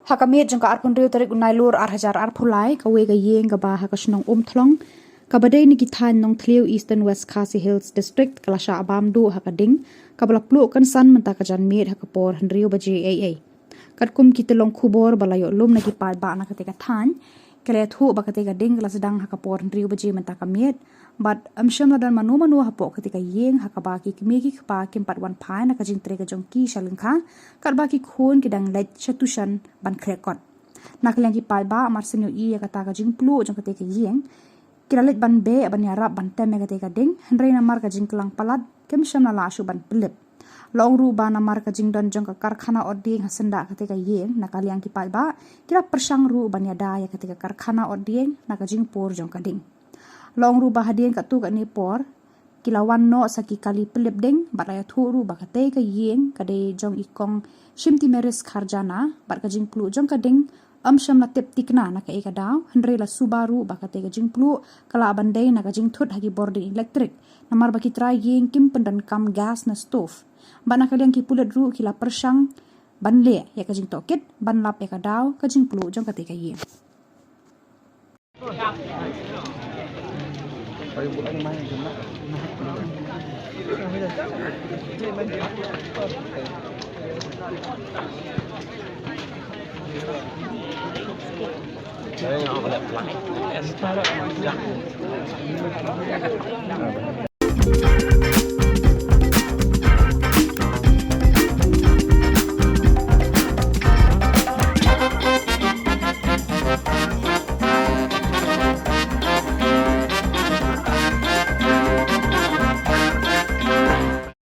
Hakamit jangka arpun riu tarik unai lur hajar arpulai kawe ga yeng ga ba hakasnong thlong kabadai ni kithan nong thliu Eastern West Khasi Hills District kalasha abam du hakading kabala plu kan san menta kajan mit hakapor riu baji aa katkum kitilong khubor balayo lum na kipat ba na katika than kale thu ba katika ding kala sedang hakapor riu baji menta kamit but amsham ladan manu hapo ketika yeng hakaba ki kimiki khpa kimpat wan phai na kajing tre ka jongki shalingkha karba ki khun kidang let chatushan ban khrekot naklang ki palba amar senyo I kata ka jing plu jong ketika yeng kiralit ban be ban yarap ban teme ketika ding henreina mar ka jing kelang palat kemsham na la shu ban pelip long ru ba na mar ka jing don jong ka karkhana oding hasenda ketika yeng nakaliang ki palba kira persang ru ban yada ya ketika karkhana oding na ka jing por jong ka ding long ru bahadien ka tu ka ni por kilawan no saki kali pelip ding baraya thuru bakate ka yeng kade jong ikong shimti meris kharjana bar ka jing plu jong ka ding amsham la tep tikna na ka eka daw henre la subaru bakate ka jing plu kala bandai na ka jing thut hagi boarding electric namar baki try yeng kim pendan kam gas na stove bana kaliang ki pulet ru kila persang banle ya ka jing tokit ban lap ya ka daw ka jing plu jong ka te ka yeng Kayu bulan main cuma saya